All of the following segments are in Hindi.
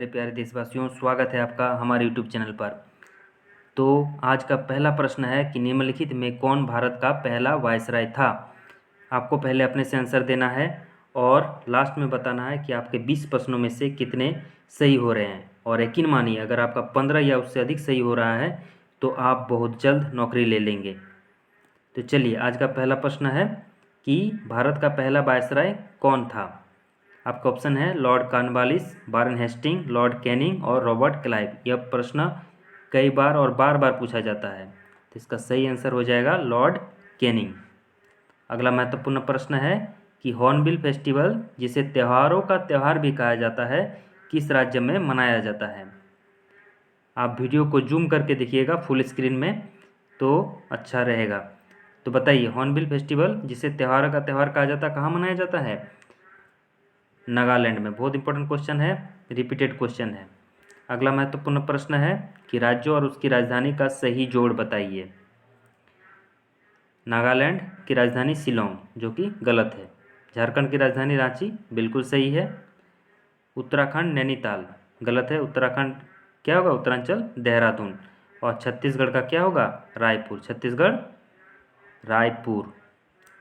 मेरे प्यारे देशवासियों, स्वागत है आपका हमारे यूट्यूब चैनल पर। तो आज का पहला प्रश्न है कि निम्नलिखित में कौन भारत का पहला वायसराय था। आपको पहले अपने से आंसर देना है और लास्ट में बताना है कि आपके 20 प्रश्नों में से कितने सही हो रहे हैं। और यकीन मानिए, अगर आपका 15 या उससे अधिक सही हो रहा है तो आप बहुत जल्द नौकरी ले लेंगे। तो चलिए, आज का पहला प्रश्न है कि भारत का पहला वायसराय कौन था। आपका ऑप्शन है Lord Cornwallis, Warren Hasting, Lord Canning और रॉबर्ट क्लाइव। यह प्रश्न कई बार और बार बार पूछा जाता है, तो इसका सही आंसर हो जाएगा लॉर्ड कैनिंग। अगला महत्वपूर्ण प्रश्न है कि हॉर्नबिल फेस्टिवल, जिसे त्योहारों का त्यौहार भी कहा जाता है, किस राज्य में मनाया जाता है। आप वीडियो को जूम करके देखिएगा फुल स्क्रीन में तो अच्छा रहेगा। तो बताइए, हॉर्नबिल फेस्टिवल, जिसे त्योहारों का त्यौहार कहा जाता है, कहाँ मनाया जाता है। नागालैंड में। बहुत इंपॉर्टेंट क्वेश्चन है, रिपीटेड क्वेश्चन है। अगला महत्वपूर्ण प्रश्न है कि राज्य और उसकी राजधानी का सही जोड़ बताइए। नागालैंड की राजधानी शिलोंग, जो कि गलत है। झारखंड की राजधानी रांची, बिल्कुल सही है। उत्तराखंड नैनीताल, गलत है। उत्तराखंड क्या होगा, उत्तरांचल देहरादून। और छत्तीसगढ़ का क्या होगा, रायपुर। छत्तीसगढ़ रायपुर,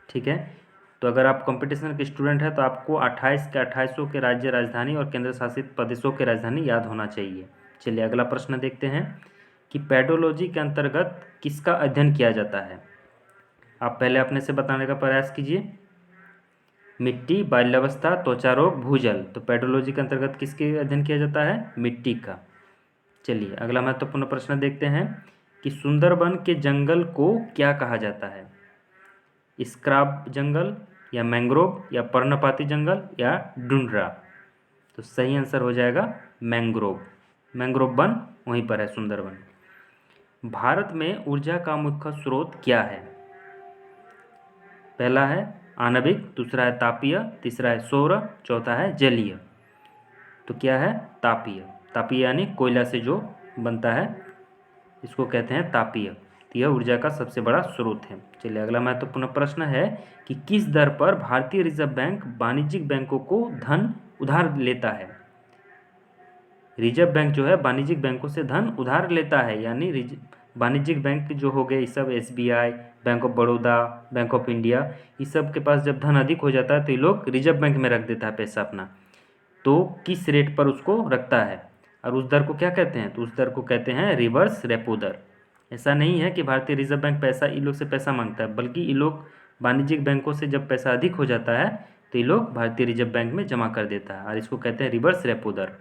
ठीक है। तो अगर आप कंपटीशन के स्टूडेंट हैं तो आपको 28 के 2800 के राज्य राजधानी और केंद्र शासित प्रदेशों के राजधानी याद होना चाहिए। चलिए अगला प्रश्न देखते हैं कि पेडोलॉजी के अंतर्गत किसका अध्ययन किया जाता है। आप पहले अपने से बताने का प्रयास कीजिए। मिट्टी, बाल्यावस्था, त्वचा रोग, भूजल। तो पेडोलॉजी के अंतर्गत किसके अध्ययन किया जाता है, मिट्टी का। चलिए अगला महत्वपूर्ण प्रश्न देखते हैं कि सुंदरबन के जंगल को क्या कहा जाता है। स्क्रब जंगल या मैंग्रोव या पर्णपाती जंगल या डुंड्रा। तो सही आंसर हो जाएगा मैंग्रोव। मैंग्रोव वन वहीं पर है, सुंदरबन। भारत में ऊर्जा का मुख्य स्रोत क्या है। पहला है आणविक, दूसरा है तापीय, तीसरा है सौर, चौथा है जलीय। तो क्या है, तापीय। तापीय यानी कोयला से जो बनता है, इसको कहते हैं तापीय। यह ऊर्जा का सबसे बड़ा स्रोत है। चलिए अगला महत्वपूर्ण प्रश्न है कि किस दर पर भारतीय रिजर्व बैंक वाणिज्यिक बैंकों को धन उधार लेता है। रिजर्व बैंक जो है वाणिज्यिक बैंकों से धन उधार लेता है, यानी वाणिज्यिक बैंक जो हो गए ये सब SBI, bank of Baroda, bank of India, इस सब के पास जब धन अधिक हो जाता है तो ये लोग रिजर्व बैंक में रख देता है पैसा अपना। तो किस रेट पर उसको रखता है और उस दर को क्या कहते हैं, तो उस दर को कहते हैं रिवर्स रेपो दर। ऐसा नहीं है कि भारतीय रिजर्व बैंक पैसा इन लोग से पैसा मांगता है, बल्कि ये लोग वाणिज्यिक बैंकों से जब पैसा अधिक हो जाता है तो ये लोग भारतीय रिजर्व बैंक में जमा कर देता है और इसको कहते हैं रिवर्स रेपो दर।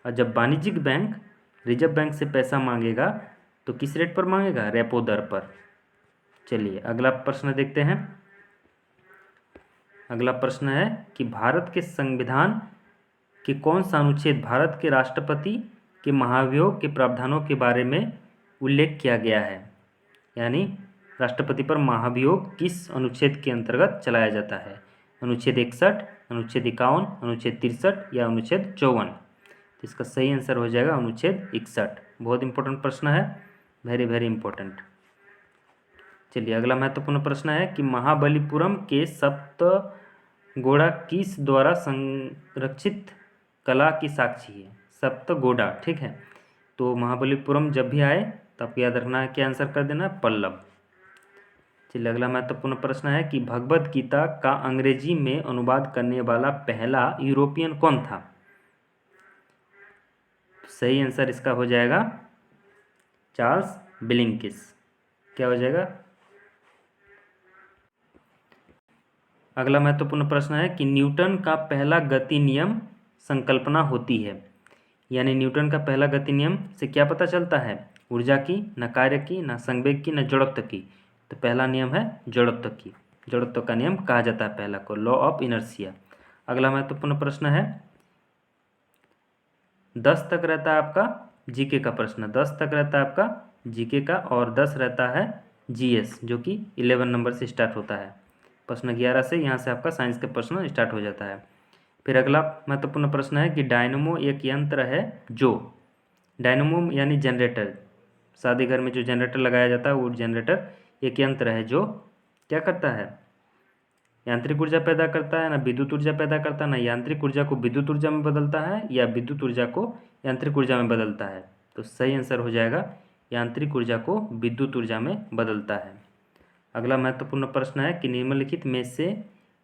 और जब वाणिज्यिक बैंक रिजर्व बैंक से पैसा मांगेगा तो किस रेट पर मांगेगा, रेपो दर पर। चलिए अगला प्रश्न देखते हैं। अगला प्रश्न है कि भारत के संविधान कि कौन सा अनुच्छेद भारत के राष्ट्रपति के महाभियोग के प्रावधानों के बारे में उल्लेख किया गया है। यानी राष्ट्रपति पर महाभियोग किस अनुच्छेद के अंतर्गत चलाया जाता है। अनुच्छेद 61, अनुच्छेद 51, अनुच्छेद 63 या अनुच्छेद 54। तो इसका सही आंसर हो जाएगा अनुच्छेद 61। बहुत इंपॉर्टेंट प्रश्न है, वेरी वेरी इंपॉर्टेंट। चलिए अगला महत्वपूर्ण प्रश्न है कि महाबलीपुरम के सप्तगोड़ा किस द्वारा संरक्षित कला की साक्षी है। सप्तगोड़ा, ठीक है। तो महाबलीपुरम जब भी आए तो आपको याद रखना है, क्या आंसर कर देना है, पल्लव। चलिए अगला महत्वपूर्ण प्रश्न है कि भगवद गीता का अंग्रेजी में अनुवाद करने वाला पहला यूरोपियन कौन था। सही आंसर इसका हो जाएगा चार्ल्स बिलिंकिस। क्या हो जाएगा। अगला महत्वपूर्ण प्रश्न है कि न्यूटन का पहला गति नियम संकल्पना होती है। यानी न्यूटन का पहला गति नियम से क्या पता चलता है, ऊर्जा की, न कार्य की, न संवेग की, न जड़त्व की। तो पहला नियम है जड़त्व की। जड़त्व का नियम कहा जाता है पहला को, लॉ ऑफ इनर्शिया। अगला महत्वपूर्ण प्रश्न है 10 तक रहता है आपका जीके का प्रश्न। 10 तक रहता है आपका जीके का और 10 रहता है जीएस, जो कि 11 नंबर से स्टार्ट होता है। प्रश्न 11 से यहाँ से आपका साइंस का प्रश्न स्टार्ट हो जाता है। फिर अगला महत्वपूर्ण प्रश्न है कि डायनमो एक यंत्र है जो, डायनमो यानी जनरेटर, शादी घर में जो जनरेटर लगाया जाता है वो जनरेटर एक यंत्र है जो क्या करता है, यांत्रिक ऊर्जा पैदा करता है, ना विद्युत ऊर्जा पैदा करता है, ना यांत्रिक ऊर्जा को विद्युत ऊर्जा में बदलता है या विद्युत ऊर्जा को यांत्रिक ऊर्जा में बदलता है। तो सही आंसर हो जाएगा यांत्रिक ऊर्जा को विद्युत ऊर्जा में बदलता है। अगला महत्वपूर्ण प्रश्न है कि निम्नलिखित में से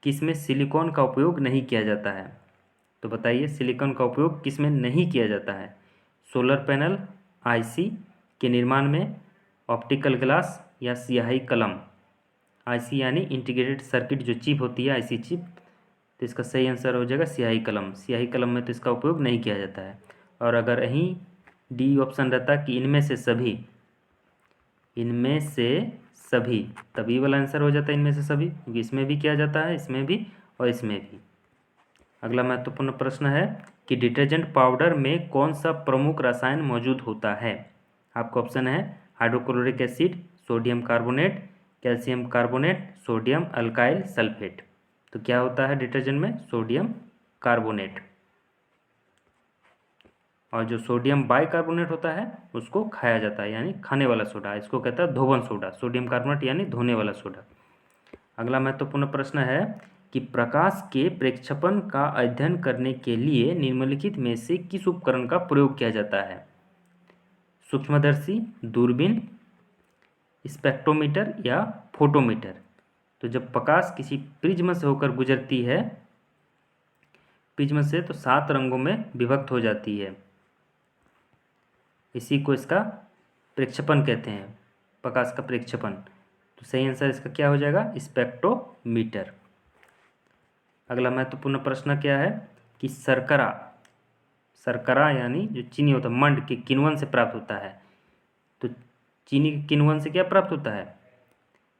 किसमें सिलिकॉन का उपयोग नहीं किया जाता है। तो बताइए सिलिकॉन का उपयोग किसमें नहीं किया जाता है। सोलर पैनल, आईसी के निर्माण में, ऑप्टिकल ग्लास या स्याही कलम। आईसी यानी इंटीग्रेटेड सर्किट जो चिप होती है, आईसी चिप, तो इसका सही आंसर हो जाएगा स्याही कलम। स्याही कलम में तो इसका उपयोग नहीं किया जाता है। और अगर यहीं डी ऑप्शन रहता कि इनमें से सभी, तभी वाला आंसर हो जाता है इनमें से सभी, क्योंकि इसमें भी किया जाता है, इसमें भी और इसमें भी। अगला महत्वपूर्ण प्रश्न है कि डिटर्जेंट पाउडर में कौन सा प्रमुख रसायन मौजूद होता है। आपका ऑप्शन है hydrochloric acid, sodium carbonate, calcium carbonate, sodium alkyl sulphate. तो क्या होता है डिटर्जेंट में? Sodium carbonate. और जो सोडियम बाइकार्बोनेट होता है उसको खाया जाता है, यानी खाने वाला सोडा, इसको कहता है धोवन सोडा। सोडियम कार्बोनेट यानी धोने वाला सोडा। अगला महत्वपूर्ण प्रश्न है कि प्रकाश के प्रेक्षेपण का अध्ययन करने के लिए निम्नलिखित में से किस उपकरण का प्रयोग किया जाता है। सूक्ष्मदर्शी, दूरबीन, स्पेक्ट्रोमीटर या फोटोमीटर। तो जब प्रकाश किसी प्रिज्म से होकर गुजरती है, प्रिज्म से, तो 7 रंगों में विभक्त हो जाती है। इसी को इसका प्रेक्षेपण कहते हैं, प्रकाश का प्रेक्षेपण। तो सही आंसर इसका क्या हो जाएगा? स्पेक्ट्रोमीटर। अगला महत्वपूर्ण प्रश्न क्या है कि शर्करा यानी जो चीनी होता है, मंड के किण्वन से प्राप्त होता है। तो चीनी के किण्वन से क्या प्राप्त होता है?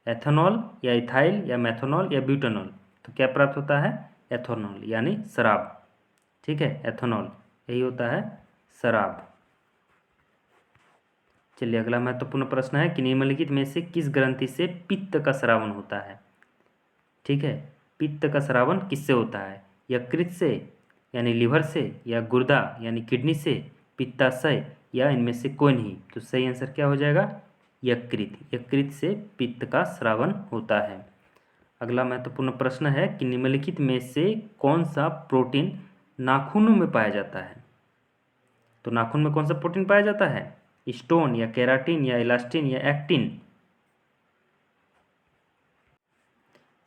एथेनॉल या इथाइल या मेथनॉल या ब्यूटेनॉल। तो क्या प्राप्त होता है? एथेनॉल यानी शराब। ठीक है, एथेनॉल यही होता है शराब। चलिए अगला महत्वपूर्ण प्रश्न है कि निम्नलिखित में से किस ग्रंथि से पित्त का स्रावन होता है। ठीक है, पित्त का स्रावन किससे होता है? यकृत से यानी लीवर से, या गुर्दा यानी किडनी से, पित्ताशय, या इनमें से कोई नहीं। तो सही आंसर क्या हो जाएगा? यकृत से पित्त का स्रावन होता है। अगला महत्वपूर्ण प्रश्न है कि निम्नलिखित में से कौन सा प्रोटीन नाखूनों में पाया जाता है। तो नाखून में कौन सा प्रोटीन पाया जाता है? स्टोन या केराटिन या इलास्टिन या एक्टिन।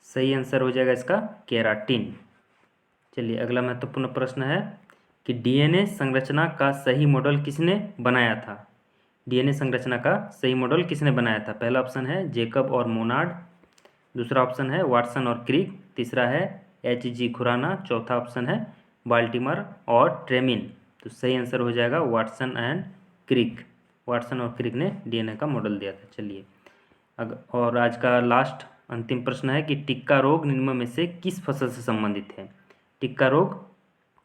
सही आंसर हो जाएगा इसका केराटिन। चलिए अगला महत्वपूर्ण प्रश्न है कि डीएनए संरचना का सही मॉडल किसने बनाया था। डीएनए संरचना का सही मॉडल किसने बनाया था? पहला ऑप्शन है जेकब और मोनार्ड, दूसरा ऑप्शन है वाटसन और क्रिक, तीसरा है एच.जी. खुराना, चौथा ऑप्शन है बाल्टीमर और ट्रेमिन। तो सही आंसर हो जाएगा वाटसन एंड क्रिक। वाटसन और क्रिक ने डीएनए का मॉडल दिया था। चलिए और आज का लास्ट अंतिम प्रश्न है कि टिक्का रोग निम्न में से किस फसल से संबंधित है। टिक्का रोग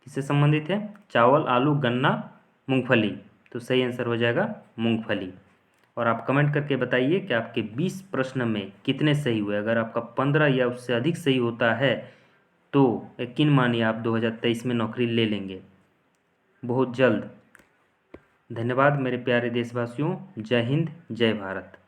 किससे संबंधित है? चावल, आलू, गन्ना, मूंगफली। तो सही आंसर हो जाएगा मूंगफली। और आप कमेंट करके बताइए कि आपके 20 प्रश्न में कितने सही हुए। अगर आपका 15 या उससे अधिक सही होता है तो यकीन मानिए आप 2023 में नौकरी ले लेंगे बहुत जल्द। धन्यवाद मेरे प्यारे देशवासियों। जय हिंद, जय भारत।